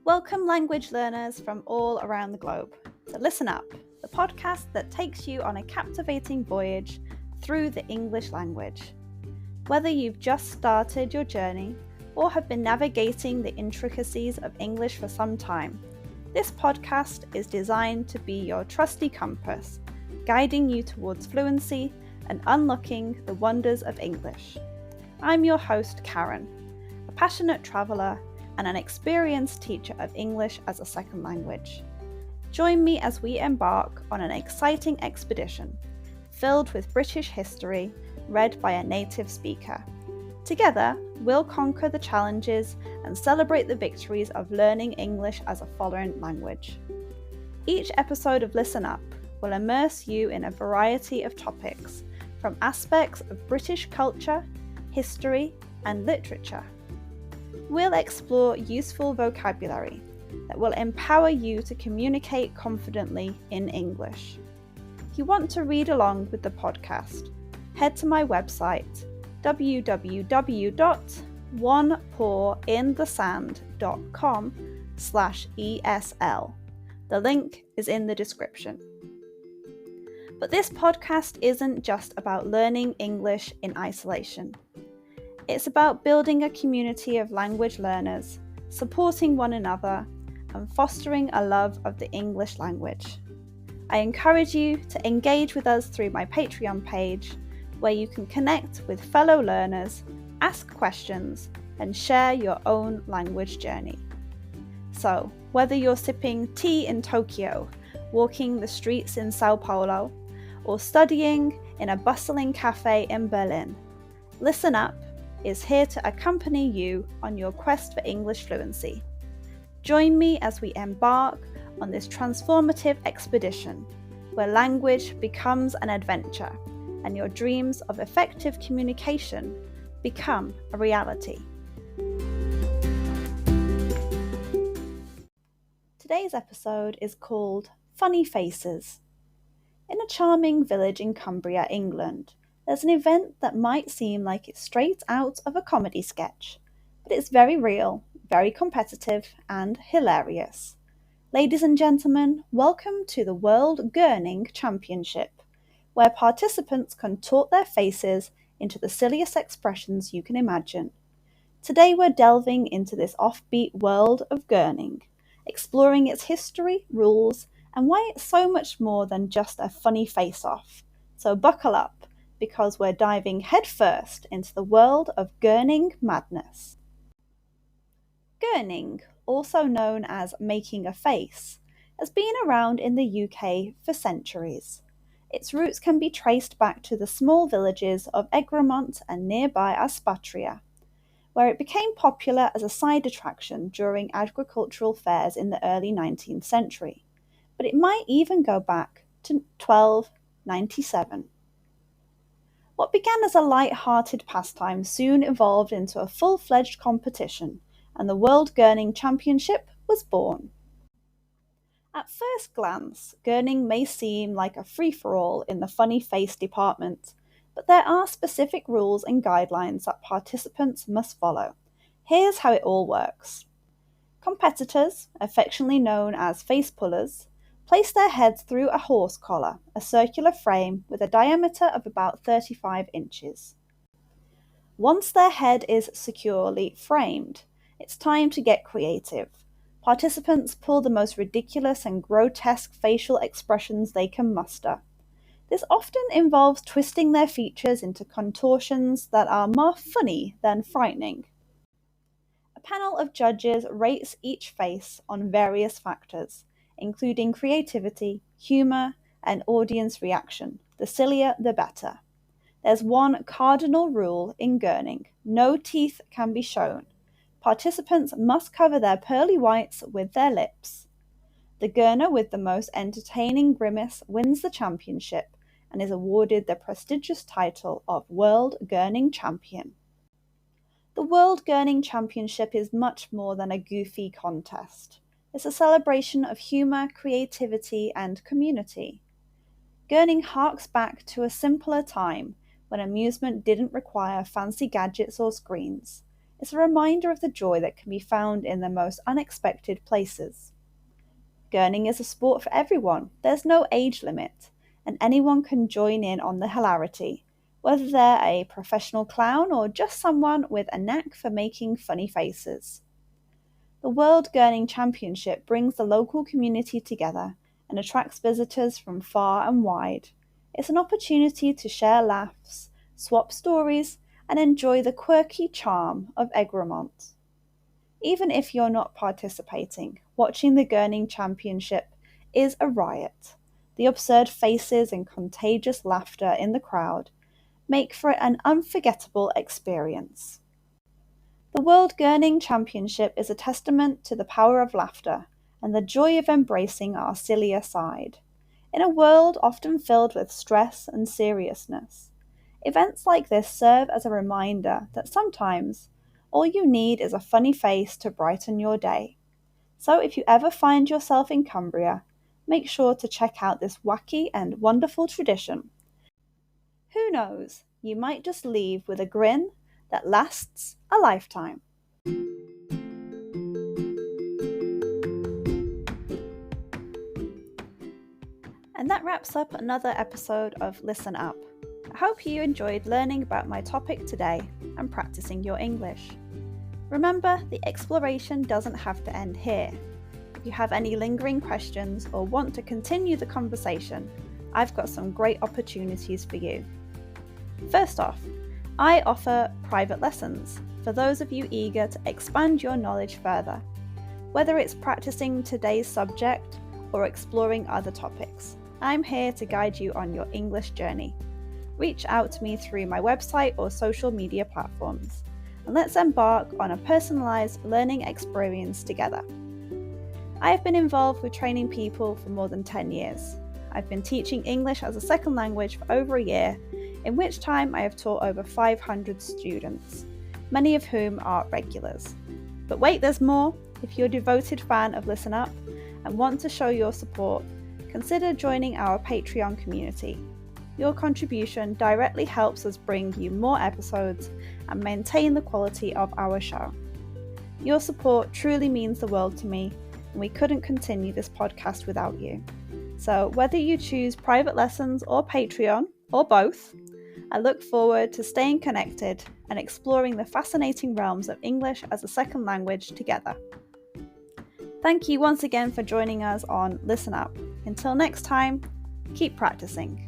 Welcome language learners from all around the globe to Listen Up, the podcast that takes you on a captivating voyage through the English language. Whether you've just started your journey or have been navigating the intricacies of English for some time, this podcast is designed to be your trusty compass, guiding you towards fluency and unlocking the wonders of English. I'm your host, Karen, a passionate traveller and an experienced teacher of English as a second language. Join me as we embark on an exciting expedition filled with British history read by a native speaker. Together, we'll conquer the challenges and celebrate the victories of learning English as a foreign language. Each episode of Listen Up will immerse you in a variety of topics, from aspects of British culture, history, and literature. We'll explore useful vocabulary that will empower you to communicate confidently in English. If you want to read along with the podcast, head to my website www.onepawinthesand.com/ESL. The link is in the description. But this podcast isn't just about learning English in isolation. It's about building a community of language learners, supporting one another, and fostering a love of the English language. I encourage you to engage with us through my Patreon page, where you can connect with fellow learners, ask questions, and share your own language journey. So, whether you're sipping tea in Tokyo, walking the streets in Sao Paulo, or studying in a bustling cafe in Berlin, Listen Up is here to accompany you on your quest for English fluency. Join me as we embark on this transformative expedition, where language becomes an adventure and your dreams of effective communication become a reality. Today's episode is called Funny Faces. In a charming village in Cumbria, England, there's an event that might seem like it's straight out of a comedy sketch, but it's very real, very competitive, and hilarious. Ladies and gentlemen, welcome to the World Gurning Championship, where participants contort their faces into the silliest expressions you can imagine. Today we're delving into this offbeat world of gurning, exploring its history, rules, and why it's so much more than just a funny face-off. So buckle up, because we're diving headfirst into the world of gurning madness. Gurning, also known as making a face, has been around in the UK for centuries. Its roots can be traced back to the small villages of Egremont and nearby Aspatria, where it became popular as a side attraction during agricultural fairs in the early 19th century, but it might even go back to 1297. What began as a light-hearted pastime soon evolved into a full-fledged competition, and the World Gurning Championship was born. At first glance, gurning may seem like a free-for-all in the funny face department, but there are specific rules and guidelines that participants must follow. Here's how it all works. Competitors, affectionately known as face pullers, place their heads through a horse collar, a circular frame with a diameter of about 35 inches. Once their head is securely framed, it's time to get creative. Participants pull the most ridiculous and grotesque facial expressions they can muster. This often involves twisting their features into contortions that are more funny than frightening. A panel of judges rates each face on various factors, including creativity, humour, and audience reaction. The sillier, the better. There's one cardinal rule in gurning: no teeth can be shown. Participants must cover their pearly whites with their lips. The gurner with the most entertaining grimace wins the championship and is awarded the prestigious title of World Gurning Champion. The World Gurning Championship is much more than a goofy contest. It's a celebration of humour, creativity, and community. Gurning harks back to a simpler time when amusement didn't require fancy gadgets or screens. It's a reminder of the joy that can be found in the most unexpected places. Gurning is a sport for everyone. There's no age limit, and anyone can join in on the hilarity, whether they're a professional clown or just someone with a knack for making funny faces. The World Gurning Championship brings the local community together and attracts visitors from far and wide. It's an opportunity to share laughs, swap stories, and enjoy the quirky charm of Egremont. Even if you're not participating, watching the Gurning Championship is a riot. The absurd faces and contagious laughter in the crowd make for an unforgettable experience. The World Gurning Championship is a testament to the power of laughter and the joy of embracing our sillier side. In a world often filled with stress and seriousness, events like this serve as a reminder that sometimes all you need is a funny face to brighten your day. So if you ever find yourself in Cumbria, make sure to check out this wacky and wonderful tradition. Who knows, you might just leave with a grin that lasts a lifetime. And that wraps up another episode of Listen Up. I hope you enjoyed learning about my topic today and practicing your English. Remember, the exploration doesn't have to end here. If you have any lingering questions or want to continue the conversation, I've got some great opportunities for you. First off, I offer private lessons for those of you eager to expand your knowledge further, whether it's practicing today's subject or exploring other topics. I'm here to guide you on your English journey. Reach out to me through my website or social media platforms, and let's embark on a personalized learning experience together. I have been involved with training people for more than 10 years. I've been teaching English as a second language for over a year, in which time I have taught over 500 students, many of whom are regulars. But wait, there's more! If you're a devoted fan of Listen Up and want to show your support, consider joining our Patreon community. Your contribution directly helps us bring you more episodes and maintain the quality of our show. Your support truly means the world to me, and we couldn't continue this podcast without you. So whether you choose private lessons or Patreon, or both, I look forward to staying connected and exploring the fascinating realms of English as a second language together. Thank you once again for joining us on Listen Up. Until next time, keep practicing.